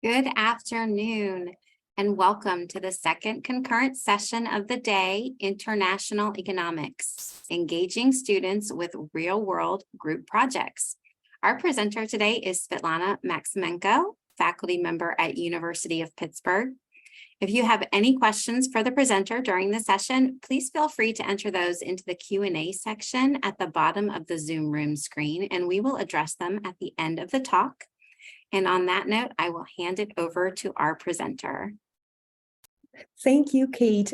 Good afternoon, and welcome to the second concurrent session of the day, International Economics, engaging students with real-world group projects. Our presenter today is Svitlana Maksymenko, faculty member at University of Pittsburgh. If you have any questions for the presenter during the session, please feel free to enter those into the Q&A section at the bottom of the Zoom room screen, and we will address them at the end of the talk. And on that note, I will hand it over to our presenter. Thank you, Kate.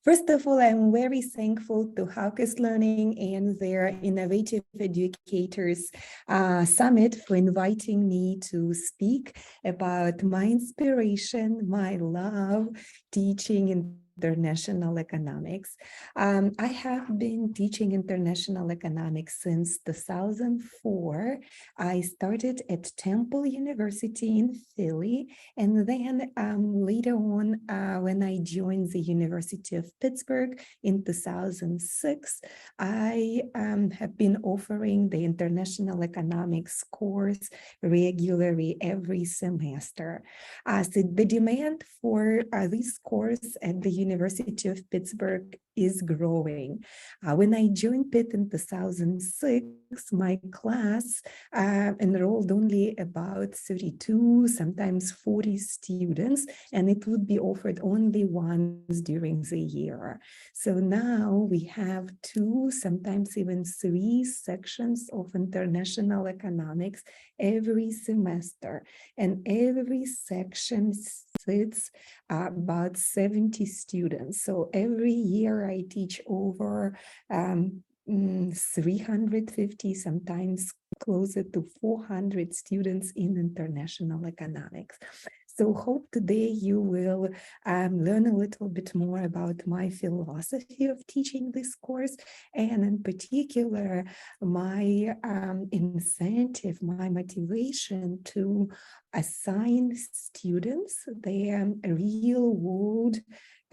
First of all, I'm very thankful to Hawkes Learning and their Innovative Educators Summit for inviting me to speak about my inspiration, my love, teaching international economics. I have been teaching international economics since 2004. I started at Temple University in Philly, and then later on, when I joined the University of Pittsburgh in 2006, I have been offering the international economics course regularly every semester. So the demand for this course at the University of Pittsburgh is growing. When I joined Pitt in 2006, my class enrolled only about 32, sometimes 40 students, and it would be offered only once during the year. So now we have 2, sometimes even 3 sections of international economics every semester, and every section sits about 70 students. So every year I teach over 350, sometimes closer to 400 students in international economics. So hope today you will learn a little bit more about my philosophy of teaching this course, and in particular, my incentive, my motivation to assign students their real-world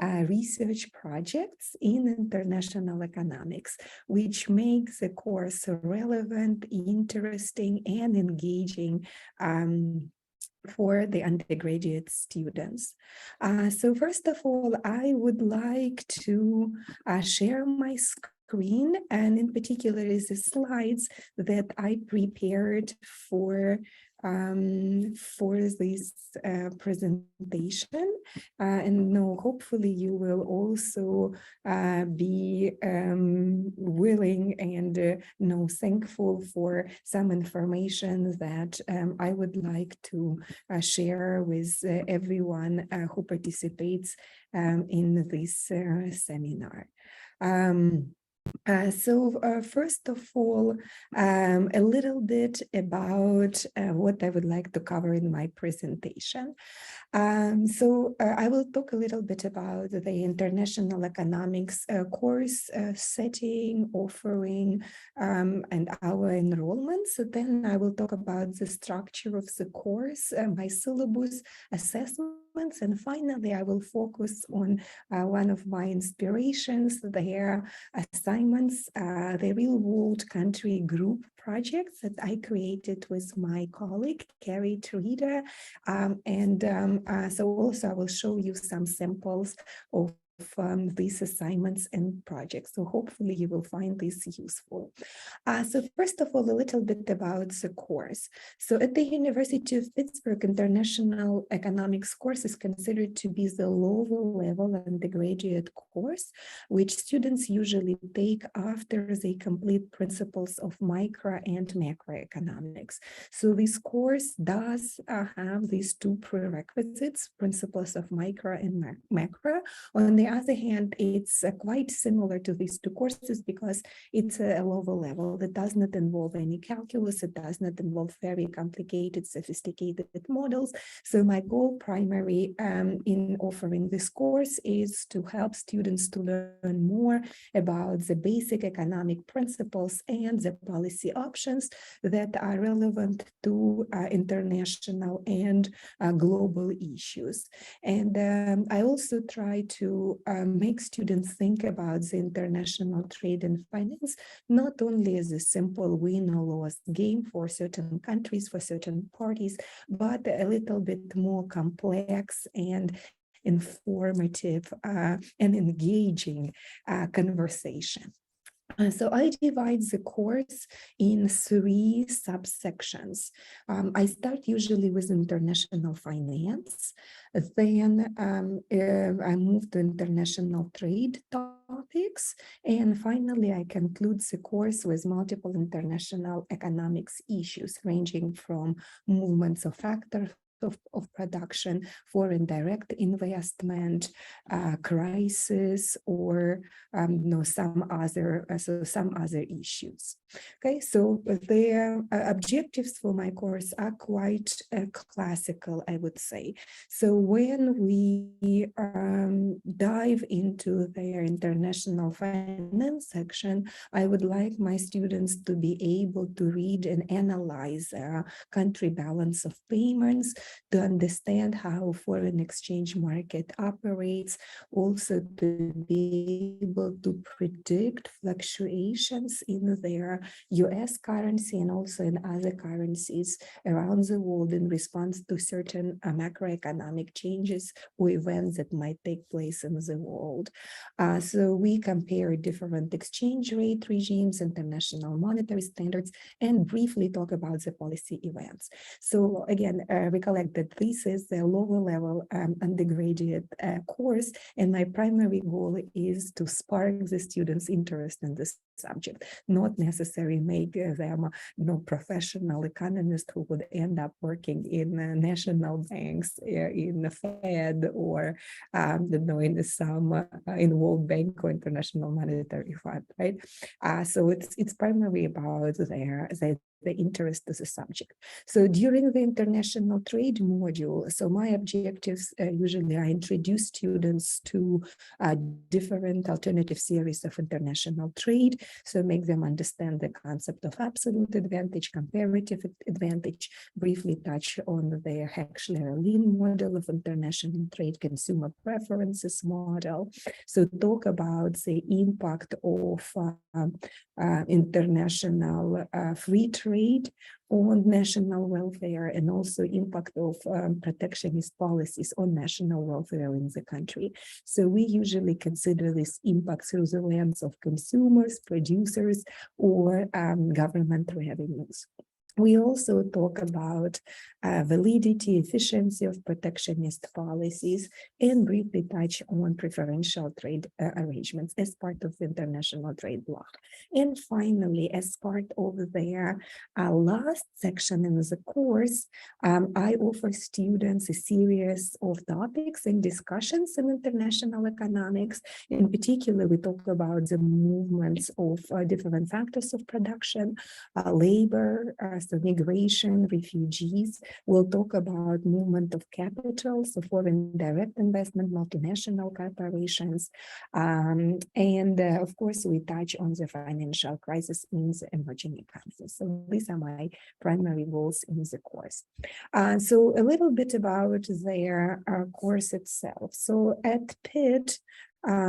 research projects in international economics, which makes the course relevant, interesting, and engaging for the undergraduate students. So first of all, I would like to share my screen, and in particular is the slides that I prepared for this presentation, and hopefully you will also be willing and thankful for some information that I would like to share with everyone who participates in this seminar. First of all, a little bit about what I would like to cover in my presentation. I will talk a little bit about the international economics course setting, offering, and our enrollment. So then I will talk about the structure of the course, my syllabus, assessments, and finally I will focus on one of my inspirations, their assignments, the real-world country group projects that I created with my colleague, Carrie Trida, so also I will show you some samples of these assignments and projects. So hopefully you will find this useful. So first of all, a little bit about the course. So at the University of Pittsburgh, international economics course is considered to be the lower level undergraduate course, which students usually take after they complete principles of micro and macroeconomics. So this course does have these 2 prerequisites, principles of micro and macro. On the other hand, it's quite similar to these 2 courses because it's a lower level that does not involve any calculus. It does not involve very complicated, sophisticated models. So my goal primary in offering this course is to help students to learn more about the basic economic principles and the policy options that are relevant to international and global issues. And I also try to to make students think about the international trade and finance, not only as a simple win or loss game for certain countries, for certain parties, but a little bit more complex and informative and engaging conversation. So I divide the course in 3 subsections. I start usually with international finance, then I move to international trade topics, and finally I conclude the course with multiple international economics issues ranging from movements of factors of production, foreign direct investment, crisis, or some other issues. Okay, so the objectives for my course are quite classical, I would say. So when we dive into their international finance section, I would like my students to be able to read and analyze country balance of payments, to understand how foreign exchange market operates, also to be able to predict fluctuations in their US currency and also in other currencies around the world in response to certain macroeconomic changes or events that might take place in the world. So we compare different exchange rate regimes, international monetary standards, and briefly talk about the policy events. So again, recollect that this is the lower level undergraduate course, and my primary goal is to spark the students' interest in this subject, not necessarily make them professional economists who would end up working in national banks, in the Fed, or in some in World Bank or International Monetary Fund, right? So it's primarily about the interest of the subject. So during the international trade module, so my objectives usually I introduce students to different alternative theories of international trade, so make them understand the concept of absolute advantage, comparative advantage, briefly touch on the Heckscher-Lin model of international trade, consumer preferences model. So talk about the impact of international free trade on national welfare, and also impact of protectionist policies on national welfare in the country. So we usually consider this impact through the lens of consumers, producers, or government revenues. We also talk about validity, efficiency of protectionist policies, and briefly touch on preferential trade arrangements as part of the international trade law. And finally, as part of their last section in the course, I offer students a series of topics and discussions in international economics. In particular, we talk about the movements of different factors of production, labor, so migration, refugees. We'll talk about movement of capital, so foreign direct investment, multinational corporations, and of course, we touch on the financial crisis in the emerging economies. So these are my primary goals in the course. So a little bit about their course itself. So at Pitt,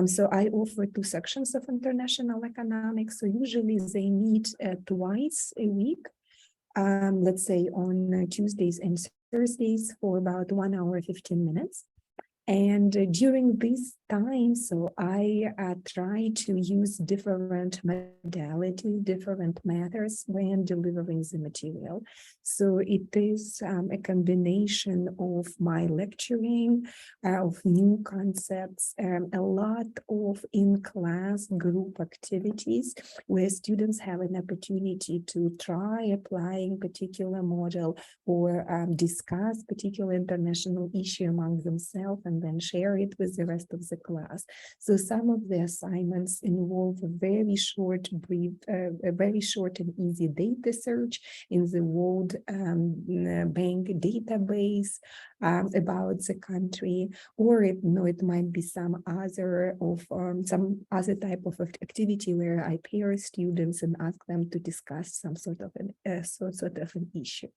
so I offer 2 sections of international economics. So usually they meet twice a week, let's say on Tuesdays and Thursdays for about 1 hour, 15 minutes. And during this time, so I try to use different modalities, different methods when delivering the material. So it is a combination of my lecturing, of new concepts, a lot of in-class group activities where students have an opportunity to try applying particular model or discuss particular international issue among themselves and then share it with the rest of the class. So some of the assignments involve a very short and easy data search in the World Bank database about the country, or it might be some other type of activity where I pair students and ask them to discuss some sort of an issue.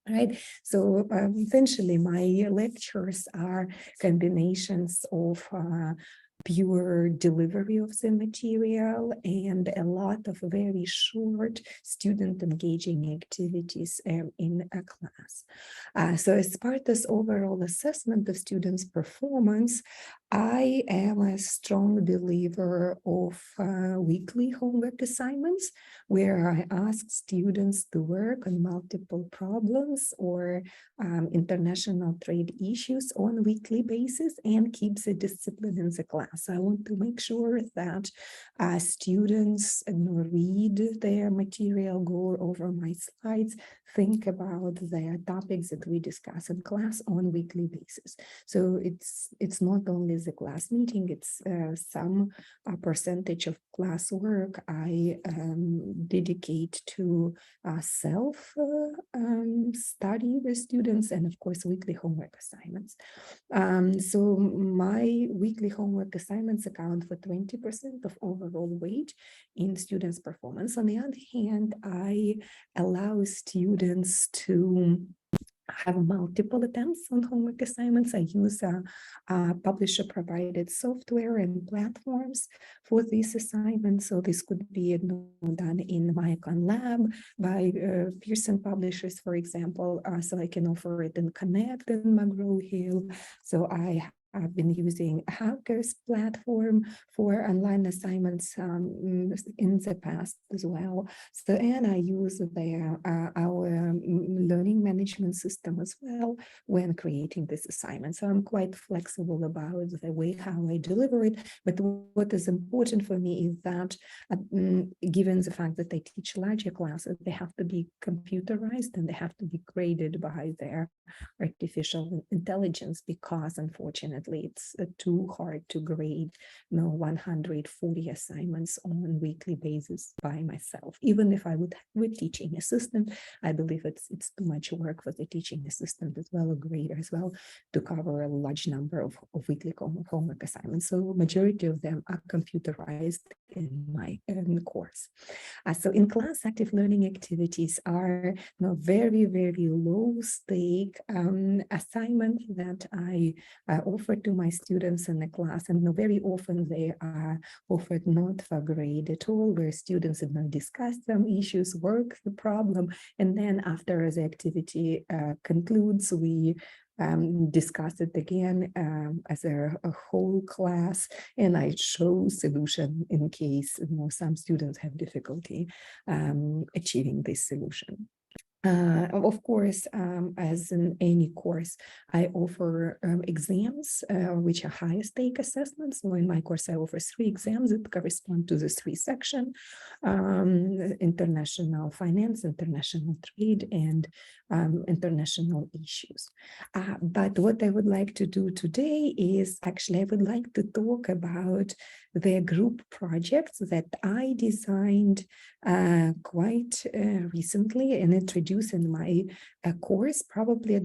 Right. So essentially, my lectures are combinations of pure delivery of the material and a lot of very short student engaging activities in a class. So as part of this overall assessment of students' performance, I am a strong believer of weekly homework assignments where I ask students to work on multiple problems or international trade issues on a weekly basis and keep the discipline in the class. I want to make sure that students read their material, go over my slides, think about the topics that we discuss in class on a weekly basis. So it's not only the class meeting, it's some percentage of class work I dedicate to self study with students and of course weekly homework assignments. So my weekly homework assignments account for 20% of overall weight in students' performance. On the other hand, I allow students to have multiple attempts on homework assignments. I use publisher-provided software and platforms for these assignments. So this could be done in my Icon Lab by Pearson publishers, for example. So I can offer it in Connect and McGraw-Hill. So I've been using Hacker's platform for online assignments in the past as well. So, and I use our learning management system as well when creating this assignment. So I'm quite flexible about the way how I deliver it. But what is important for me is that given the fact that I teach larger classes, they have to be computerized and they have to be graded by their artificial intelligence, because unfortunately it's too hard to grade 140 assignments on a weekly basis by myself. Even if I would have a teaching assistant, I believe it's too much work for the teaching assistant as well, a grader as well, to cover a large number of weekly homework assignments. So majority of them are computerized in my course. So in class, active learning activities are very, very low stake assignment that I offer to my students in the class, and very often they are offered not for grade at all, where students discuss some issues, work the problem, and then after the activity concludes, we discuss it again as a whole class, and I show solution in case some students have difficulty achieving this solution. Of course, as in any course, I offer exams, which are higher stake assessments. So in my course, I offer 3 exams that correspond to the 3 sections: international finance, international trade, and international issues. But what I would like to do today is actually, I would like to talk about the group projects that I designed quite recently and introduced in my course, probably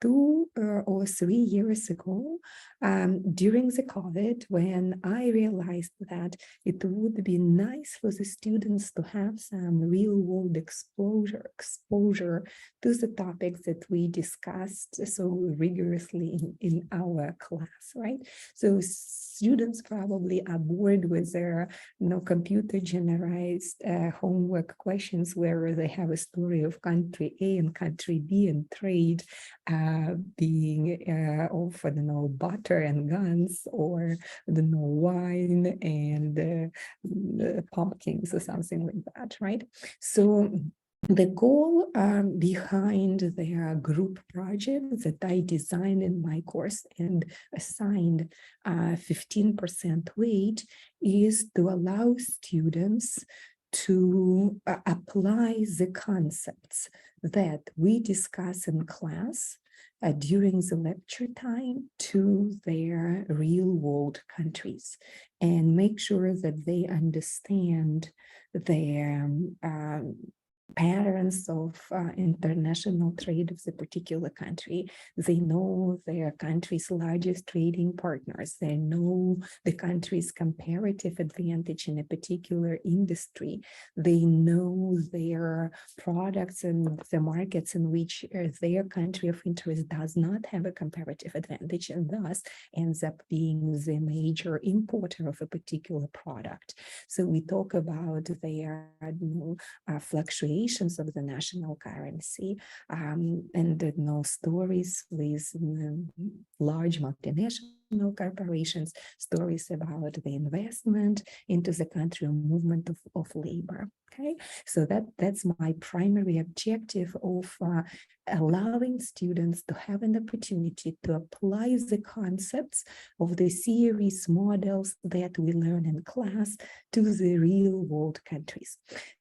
2 or 3 years ago, during the COVID, when I realized that it would be nice for the students to have some real world exposure to the topics that we discussed so rigorously in our class, right? So students probably are bored with their computer generated homework questions where they have a story of country A and country B and trade being of, I don't know, butter and guns, or I don't know, wine and pumpkins or something like that, right? So the goal behind their group project that I designed in my course and assigned 15% weight is to allow students to apply the concepts that we discuss in class during the lecture time to their real world countries, and make sure that they understand their patterns of international trade of the particular country. They know their country's largest trading partners. They know the country's comparative advantage in a particular industry. They know their products and the markets in which their country of interest does not have a comparative advantage, and thus ends up being the major importer of a particular product. So we talk about their fluctuations of the national currency, and stories with large multinational corporations, stories about the investment into the country, movement of labor. Okay, so that's my primary objective of allowing students to have an opportunity to apply the concepts of the theories, models that we learn in class to the real world countries.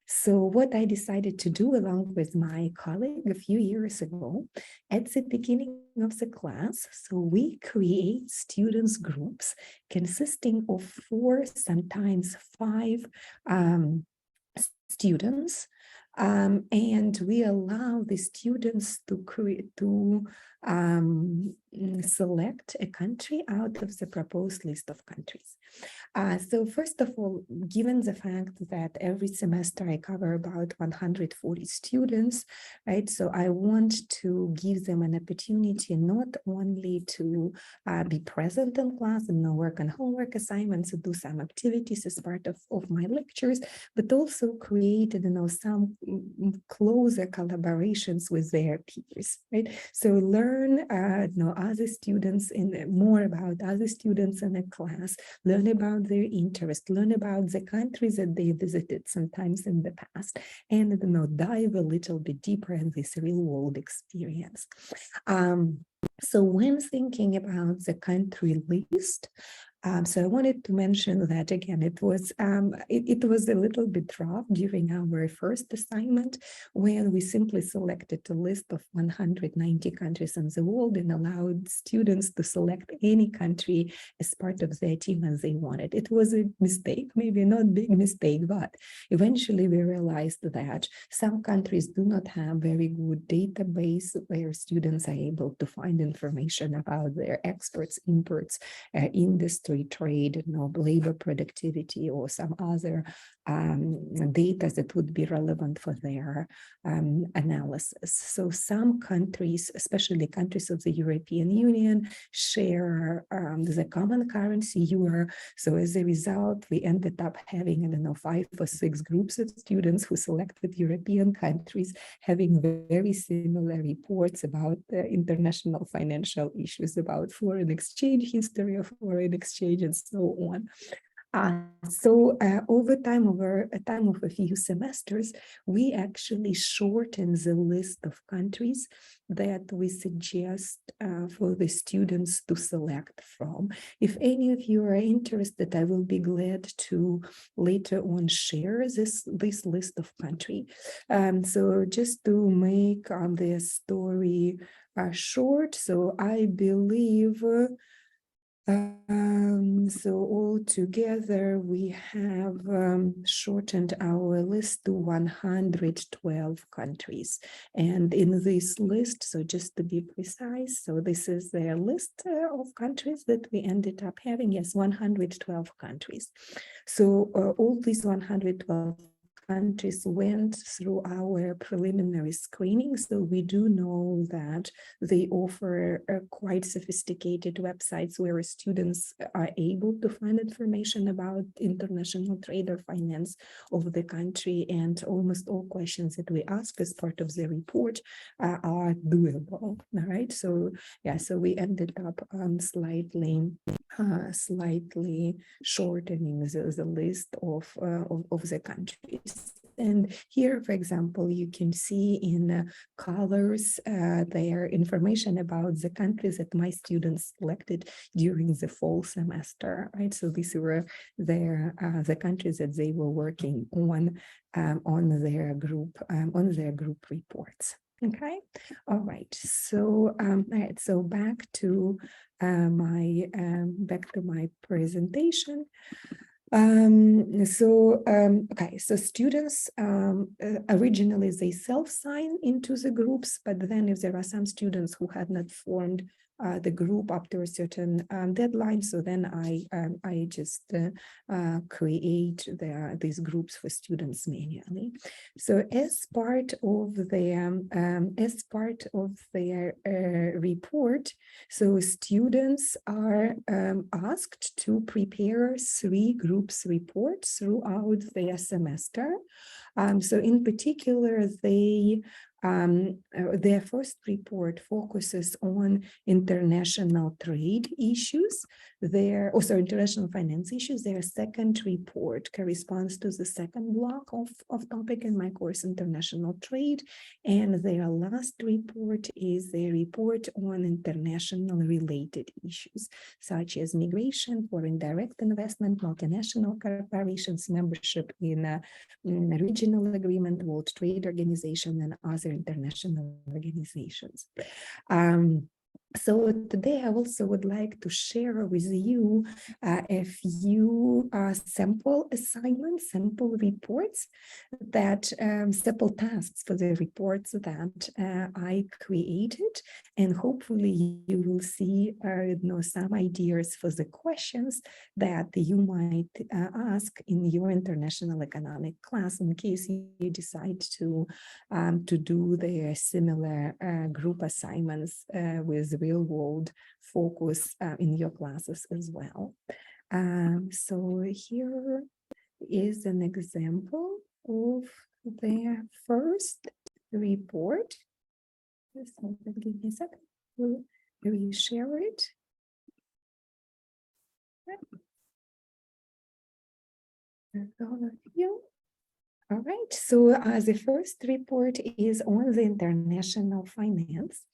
So what I decided to do along with my colleague a few years ago, at the beginning of the class, so we create students groups consisting of 4, sometimes 5 students, and we allow the students to select a country out of the proposed list of countries. So first of all, given the fact that every semester I cover about 140 students, right? So I want to give them an opportunity not only to be present in class and work on homework assignments and do some activities as part of my lectures, but also create, some closer collaborations with their peers, right? So learn, other students more about other students in a class, learn about their interest, learn about the countries that they visited sometimes in the past, and dive a little bit deeper in this real world experience. So when thinking about the country list, so I wanted to mention that again, it was a little bit rough during our first assignment when we simply selected a list of 190 countries in the world and allowed students to select any country as part of their team as they wanted. It was a mistake, maybe not a big mistake, but eventually we realized that some countries do not have very good database where students are able to find information about their exports, imports, industry, trade, labor productivity, or some other data that would be relevant for their analysis. So some countries, especially countries of the European Union, share the common currency euro. So as a result, we ended up having, 5 or 6 groups of students who selected European countries, having very similar reports about international financial issues, about foreign exchange, history of foreign exchange, and so on. Over a time of a few semesters, we actually shorten the list of countries that we suggest for the students to select from. If any of you are interested, I will be glad to later on share this list of countries. So just to make the story short, so I believe so altogether, we have shortened our list to 112 countries. And in this list, so just to be precise, so this is the list of countries that we ended up having, yes, 112 countries. So all these 112 countries went through our preliminary screening. So we do know that they offer quite sophisticated websites where students are able to find information about international trade or finance of the country, and almost all questions that we ask as part of the report are doable. All right, so yeah, so we ended up slightly shortening the list of the countries. And here, for example, you can see in colors their information about the countries that my students selected during the fall semester, right? So these were the countries that they were working on their group reports. Okay, all right. So so back to my presentation. Okay, so students originally they self-sign into the groups, but then if there are some students who have not formed the group up to a certain deadline, so then I just create these groups for students manually. So as part of their report, so students are asked to prepare 3 groups reports throughout their semester. So in particular, their first report focuses on international trade issues. International finance issues. Their second report corresponds to the second block of topic in my course, international trade. And their last report is a report on international related issues, such as migration, foreign direct investment, multinational corporations, membership in a regional agreement, World Trade Organization, and other international organizations. So today I also would like to share with you a few sample assignments, sample reports that sample tasks for the reports that I created, and hopefully you will see some ideas for the questions that you might ask in your international economic class in case you decide to do the similar group assignments with real-world focus in your classes as well. So here is an example of their first report. Just give me a second. We'll reshare it. All of you. All right, so the first report is on the international finance.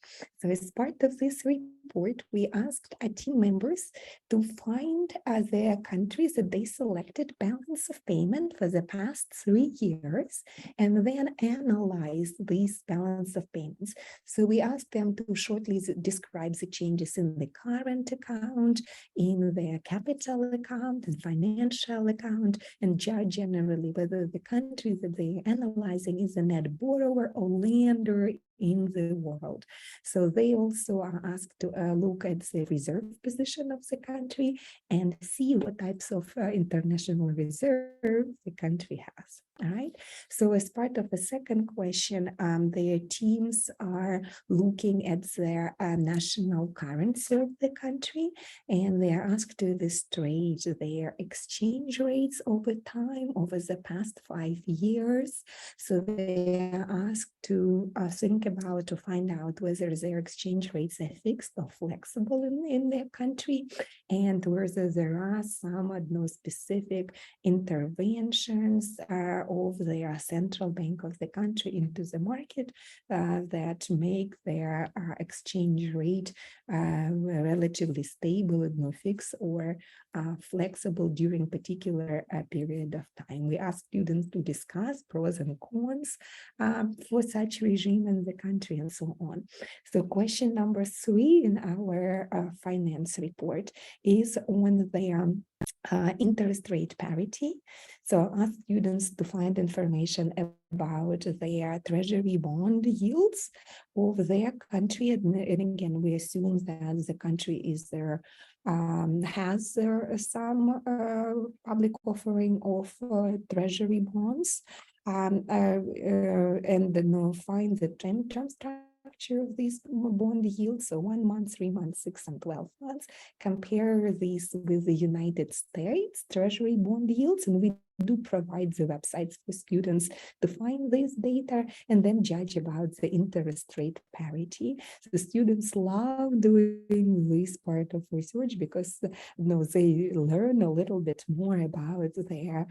So as part of this report, we asked our team members to find their countries that they selected balance of payment for the past 3 years, and then analyze these balance of payments. So we asked them to shortly describe the changes in the current account, in their capital account, and financial account, and judge generally whether the country that they're analyzing is a net borrower or lender in the world. So they also are asked to look at the reserve position of the country and see what types of international reserve the country has. All right. So as part of the second question, their teams are looking at their national currency of the country, and they are asked to illustrate their exchange rates over time, over the past 5 years. So they are asked to think about, to find out whether their exchange rates are fixed or flexible in their country, and whether there are some specific interventions of their central bank of the country into the market that make their exchange rate relatively stable and no fixed or flexible during particular period of time. We ask students to discuss pros and cons for such regime in the country and so on. So question number 3 in our finance report is on the interest rate parity. So ask students to find information about their treasury bond yields of their country. And again, we assume that the country is there, has some public offering of treasury bonds, and then find the term structure of these bond yields, so 1 month, 3 months, 6 and 12 months. Compare these with the United States Treasury bond yields, and we do provide the websites for students to find this data and then judge about the interest rate parity. So the students love doing this part of research because they learn a little bit more about their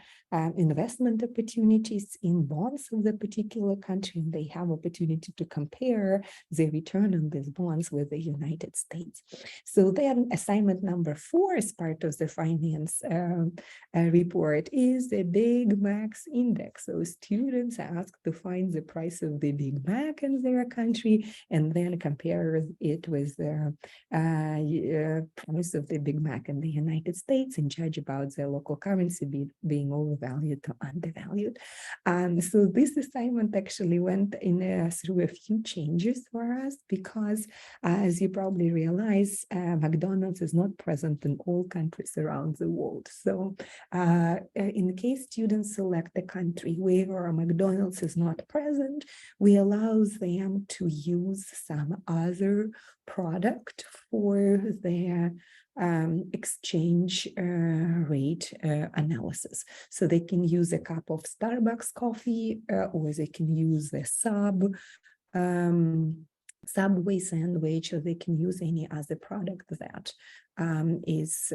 investment opportunities in bonds of the particular country, and they have opportunity to compare the return on these bonds with the United States. So then assignment number 4 as part of the finance report is the Big Mac's index. So students are asked to find the price of the Big Mac in their country and then compare it with the price of the Big Mac in the United States and judge about the local currency being overvalued or undervalued. So this assignment actually went in through a few changes for us because, as you probably realize, McDonald's is not present in all countries around the world. So in case students select a country where McDonald's is not present, we allow them to use some other product for their exchange rate analysis. So they can use a cup of Starbucks coffee or they can use a Subway sandwich, or they can use any other product that is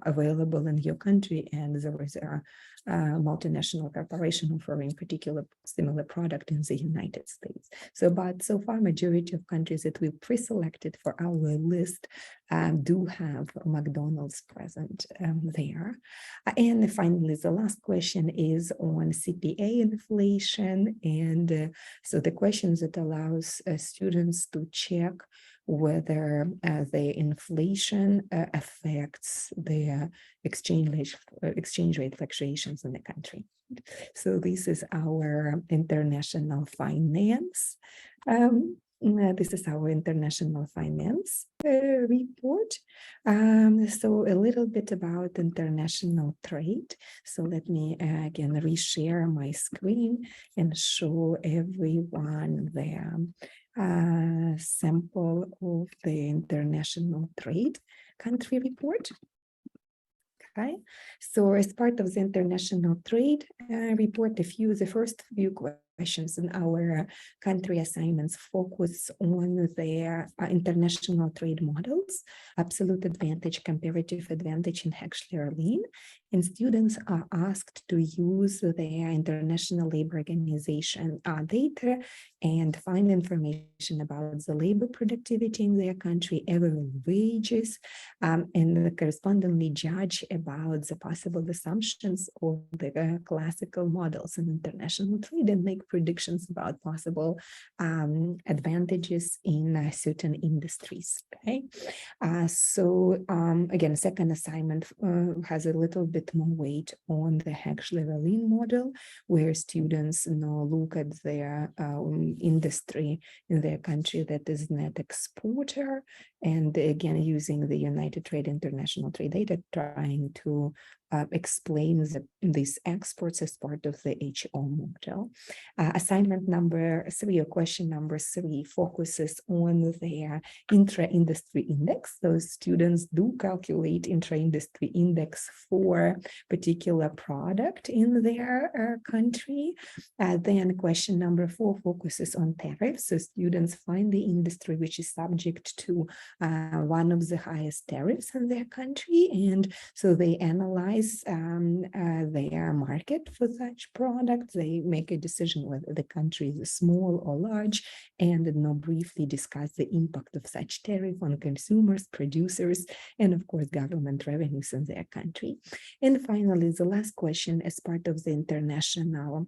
available in your country, and there is a multinational corporation offering particular similar product in the United States. But so far, majority of countries that we've pre-selected for our list do have McDonald's present there. And finally, the last question is on CPA inflation. And so the questions that allows students to check whether the inflation affects the exchange rate fluctuations in the country. So this is our international finance. This is our international finance report. So a little bit about international trade. So let me again reshare my screen and show everyone the sample of the international trade country report. Okay, so as part of the international trade report, the first few questions in our country assignments focus on their international trade models, absolute advantage, comparative advantage, and Heckler-Lean. And students are asked to use their International Labor Organization data and find information about the labor productivity in their country, average wages, and correspondingly judge about the possible assumptions of the classical models in international trade and make predictions about possible advantages in certain industries. Okay, again, second assignment has a little bit more weight on the Heckler-Lean model, where students look at their industry in their country that is net exporter, and again using the United Trade International Trade data, trying to explain these exports as part of the HO model. Assignment number 3, or question number 3, focuses on their intra-industry index. Those students do calculate intra-industry index for particular product in their country. Then question number 4 focuses on tariffs. So students find the industry which is subject to one of the highest tariffs in their country, and so they analyze their market for such products. They make a decision whether the country is small or large, and briefly discuss the impact of such tariff on consumers, producers, and of course government revenues in their country. And finally, the last question as part of the international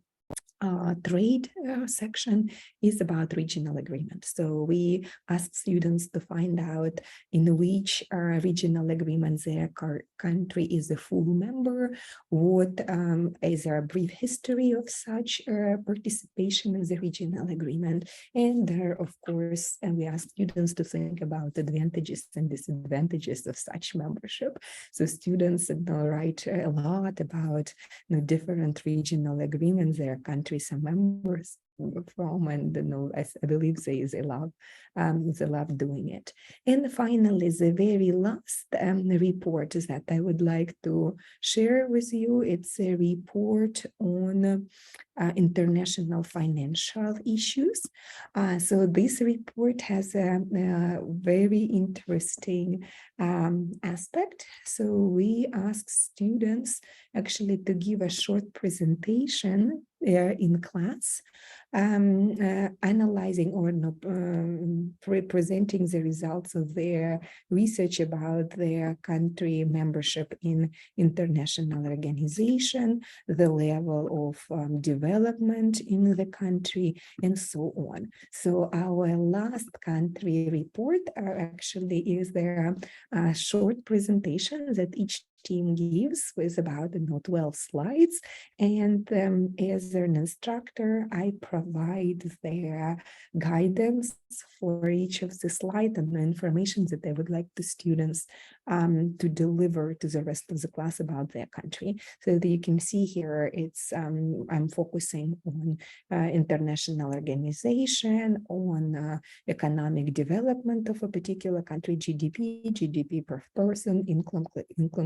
trade section is about regional agreement. So we asked students to find out in which regional agreements their country is a full member, what is a brief history of such participation in the regional agreement, and there, of course, we asked students to think about advantages and disadvantages of such membership. So students write a lot about different regional agreements their countries are members from, and I believe they love doing it. And finally, the very last report is that I would like to share with you. It's a report on international financial issues. So this report has a very interesting aspect. So we ask students actually to give a short presentation in class analyzing or presenting the results of their research about their country membership in international organization, the level of development in the country, and so on. So our last country report actually is their short presentation that each team gives with about 12 slides. And as an instructor, I provide their guidance for each of the slides and the information that I would like the students to deliver to the rest of the class about their country. So that you can see here, it's I'm focusing on international organization, on economic development of a particular country, GDP per person, income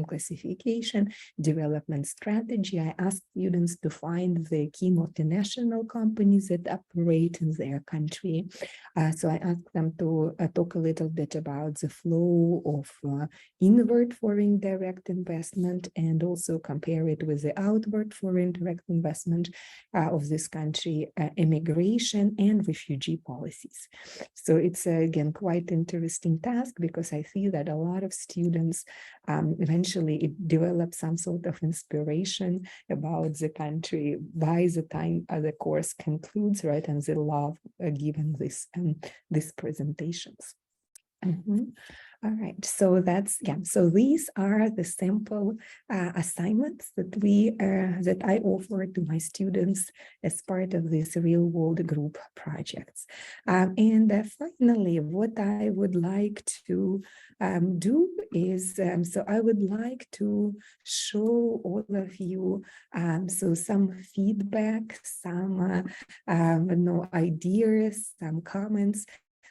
classification, development strategy. I ask students to find the key multinational companies that operate in their country. So I ask them to talk a little bit about the flow of inward foreign direct investment and also compare it with the outward foreign direct investment of this country, immigration and refugee policies. So it's again quite interesting task because I see that a lot of students eventually it develops some sort of inspiration about the country by the time the course concludes, right? And they love giving these presentations. All right, so that's, yeah, so these are the sample assignments that I offer to my students as part of this real world group projects. And finally, what I would like to do is, so I would like to show all of you so some feedback, some ideas, some comments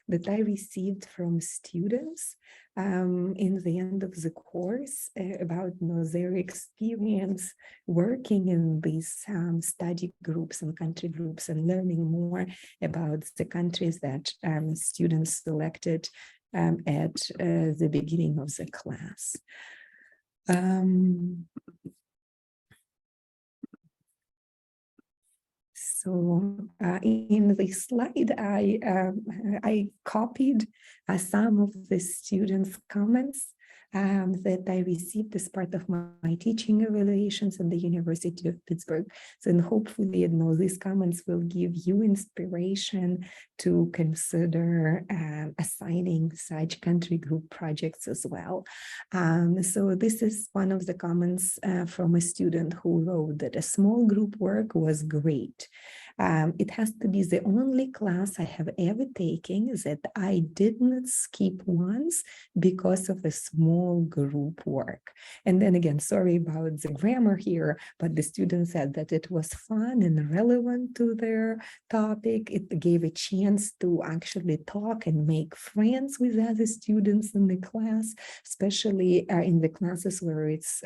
that I received from students in the end of the course about their experience working in these study groups and country groups and learning more about the countries that students selected at the beginning of the class. So in the slide, I copied some of the students' comments that I received as part of my teaching evaluations at the University of Pittsburgh. So and hopefully, these comments will give you inspiration to consider assigning such country group projects as well. So this is one of the comments from a student who wrote that a small group work was great. It has to be the only class I have ever taken that I didn't skip once because of a small group work. And then again, sorry about the grammar here, but the student said that it was fun and relevant to their topic. It gave a chance to actually talk and make friends with other students in the class, especially in the classes where it's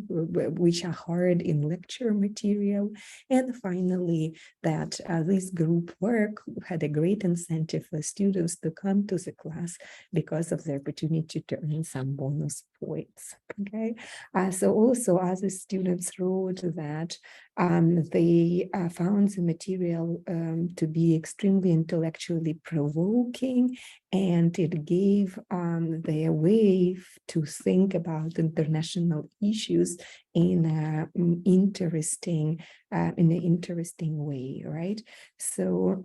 which are hard in lecture material. And finally, that this group work had a great incentive for students to come to the class because of the opportunity to earn some bonus points. Okay, so also other students wrote that they found the material to be extremely intellectually provoking, and it gave their way to think about international issues in an interesting way, right? So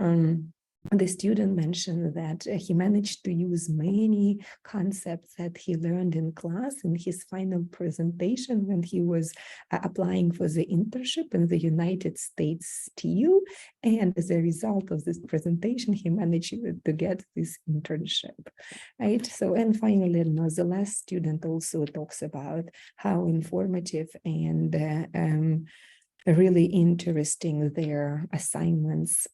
the student mentioned that he managed to use many concepts that he learned in class in his final presentation when he was applying for the internship in the United States Steel. And as a result of this presentation, he managed to get this internship, right? So, and finally, the last student also talks about how informative and really interesting their assignments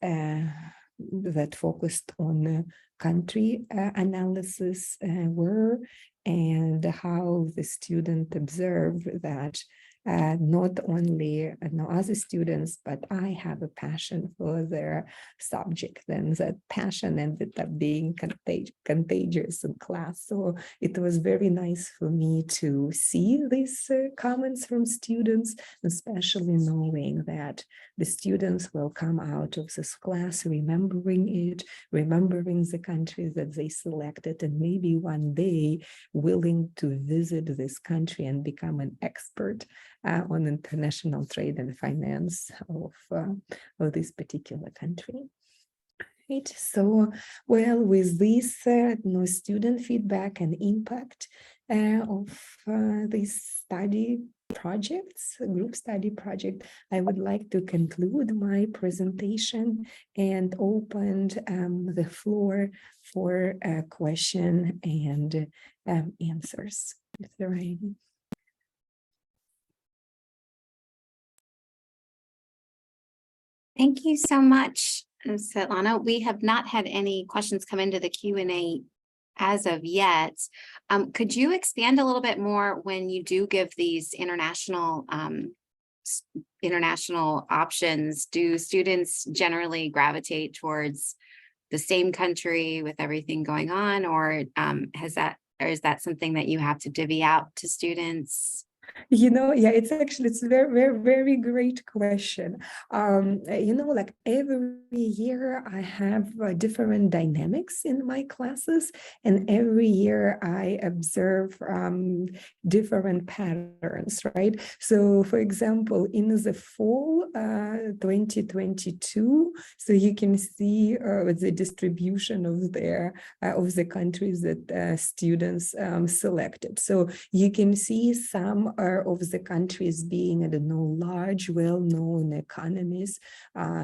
that focused on country analysis were, and how the student observed that not only other students, but I have a passion for their subject, and that passion ended up being contagious in class. So it was very nice for me to see these comments from students, especially knowing that the students will come out of this class remembering it, remembering the countries that they selected, and maybe one day willing to visit this country and become an expert on international trade and finance of this particular country. Right. So, well, with this student feedback and impact of this study projects, group study project, I would like to conclude my presentation and open the floor for a question and answers, if there are any. Thank you so much, Svitlana. We have not had any questions come into the Q&A as of yet. Could you expand a little bit more when you do give these international options? Do students generally gravitate towards the same country with everything going on, or is that something that you have to divvy out to students? Yeah, it's a very, very, very great question. Like every year I have different dynamics in my classes, and every year I observe different patterns, right? So, for example, in the fall 2022, so you can see the distribution of the countries that students selected. So you can see some of the countries being, I don't know, large, well-known economies.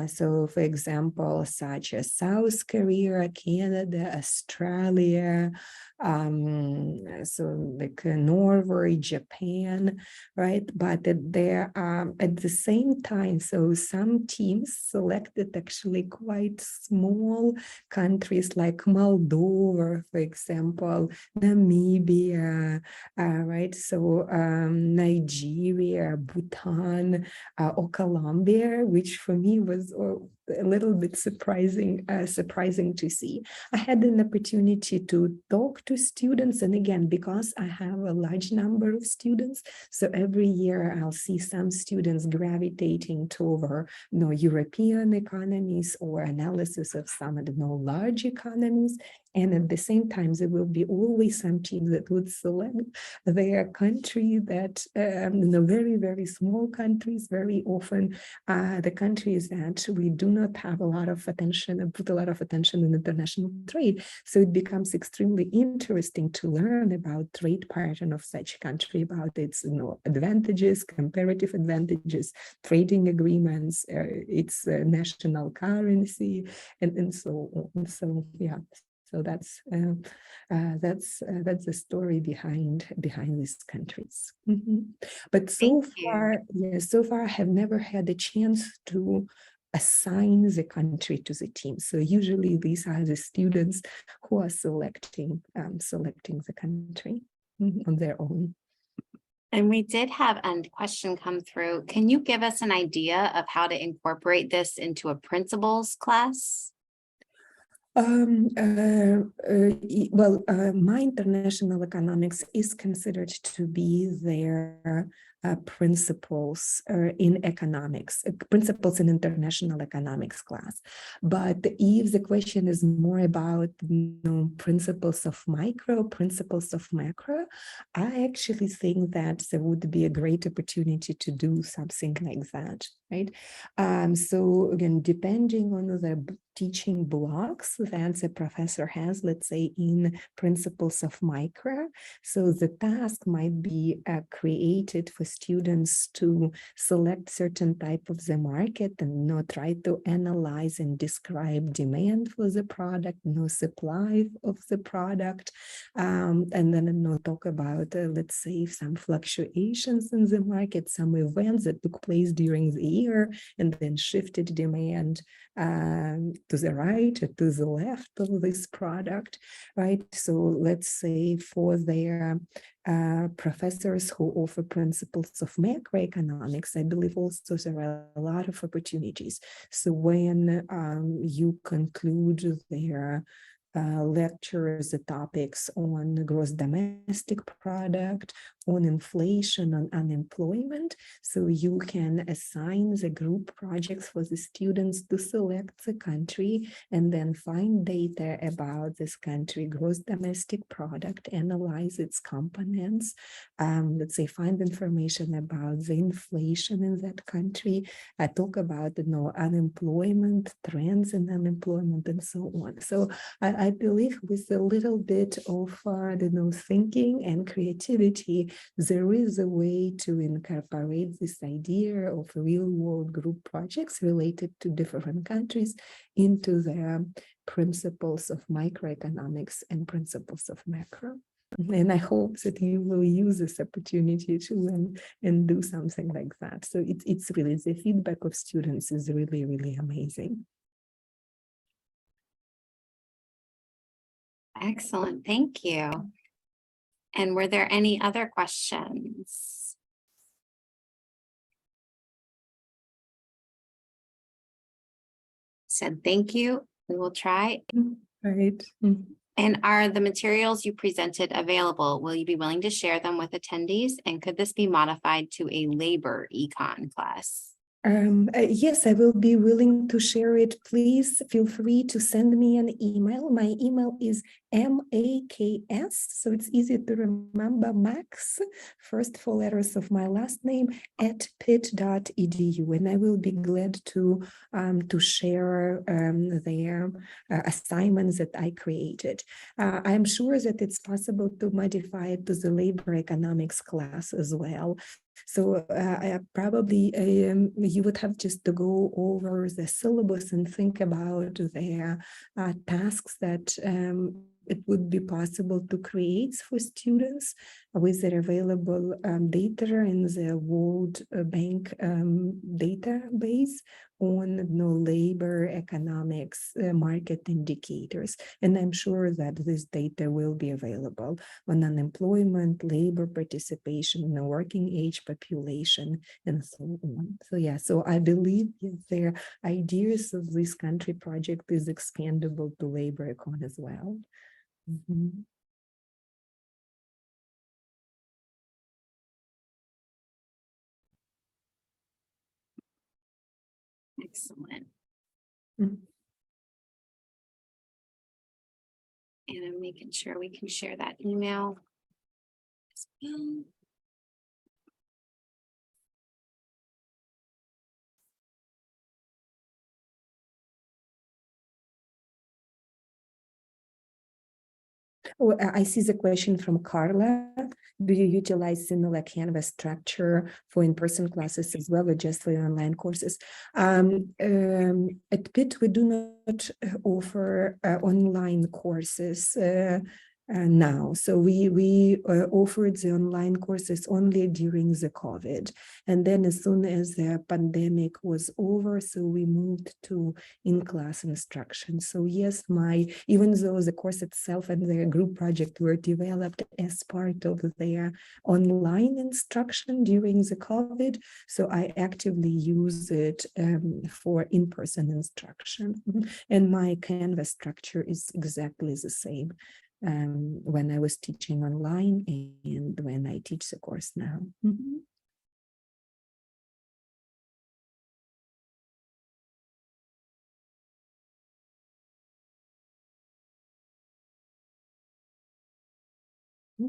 So, for example, such as South Korea, Canada, Australia, so like Norway, Japan, right? But there at the same time, so some teams selected actually quite small countries like Moldova, for example, Namibia, right? So Nigeria, Bhutan, or Colombia, which for me was a little bit surprising to see. I had an opportunity to talk to students, and again, because I have a large number of students, so every year I'll see some students gravitating toward European economies or analysis of some, I don't know, large economies. And at the same time, there will be always some teams that would select their country that, very, very small countries, very often the countries that we do not have a lot of attention and put a lot of attention in international trade. So it becomes extremely interesting to learn about trade pattern of such country, about its advantages, comparative advantages, trading agreements, its national currency, and so on. So yeah. So that's the story behind these countries. But so far, so far I have never had a chance to assign the country to the team. So usually these are the students who are selecting the country on their own. And we did have a question come through. Can you give us an idea of how to incorporate this into a principles class? My international economics is considered to be their principles in economics, principles in international economics class. But if the question is more about principles of micro, principles of macro, I actually think that there would be a great opportunity to do something like that, right? So again, depending on the teaching blocks that the professor has, let's say in principles of micro, so the task might be created for students to select certain type of the market and try to analyze and describe demand for the product, supply of the product, and then talk about, let's say, some fluctuations in the market, some events that took place during the year and then shifted demand to the right or to the left of this product, right? So let's say for their professors who offer principles of macroeconomics, I believe also there are a lot of opportunities. So when you conclude their lectures, the topics on gross domestic product, on inflation, on unemployment. So you can assign the group projects for the students to select the country and then find data about this country gross domestic product, analyze its components, let's say find information about the inflation in that country, talk about unemployment, trends in unemployment, and so on. So I believe with a little bit of thinking and creativity, there is a way to incorporate this idea of real-world group projects related to different countries into their principles of microeconomics and principles of macro. And I hope that you will use this opportunity to and do something like that. So it's really, the feedback of students is really, really amazing. Excellent, thank you. And were there any other questions? Said thank you, we will try. Right. And are the materials you presented available? Will you be willing to share them with attendees? And could this be modified to a labor econ class? Yes, I will be willing to share it. Please feel free to send me an email. My email is MAKS, so it's easy to remember, Max, first four letters of my last name, @pitt.edu, and I will be glad to share their assignments that I created. I'm sure that it's possible to modify it to the labor economics class as well. So probably you would have just to go over the syllabus and think about their tasks that it would be possible to create for students with their available data in the World Bank database on labor economics market indicators. And I'm sure that this data will be available on unemployment, labor participation in the working age population, and so on. So yeah, so I believe their ideas of this country project is expandable to labor econ as well. Mm-hmm. Excellent. Mm-hmm. And I'm making sure we can share that email as well. Oh, I see the question from Carla. Do you utilize similar Canvas structure for in-person classes as well, or just for online courses? At Pitt, we do not offer online courses now. So we offered the online courses only during the COVID. And then as soon as the pandemic was over, so we moved to in-class instruction. So yes, even though the course itself and the group project were developed as part of their online instruction during the COVID, so I actively use it for in-person instruction. And my Canvas structure is exactly the same when I was teaching online and when I teach the course now. Mm-hmm.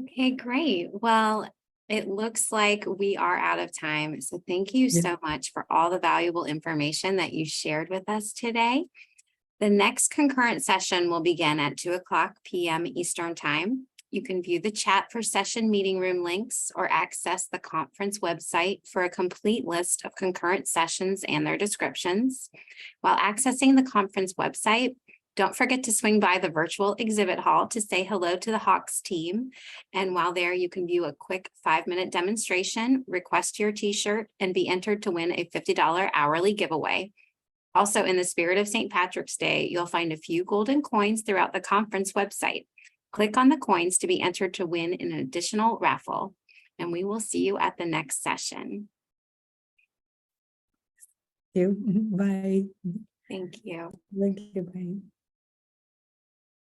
Okay, great. Well, it looks like we are out of time. So thank you so much for all the valuable information that you shared with us today. The next concurrent session will begin at 2:00 p.m. Eastern Time. You can view the chat for session meeting room links or access the conference website for a complete list of concurrent sessions and their descriptions. While accessing the conference website, don't forget to swing by the virtual exhibit hall to say hello to the Hawks team. And while there, you can view a quick 5-minute demonstration, request your t-shirt, and be entered to win a $50 hourly giveaway. Also, in the spirit of St. Patrick's Day, you'll find a few golden coins throughout the conference website. Click on the coins to be entered to win an additional raffle, and we will see you at the next session. You. Bye. Thank you. Thank you. Bye.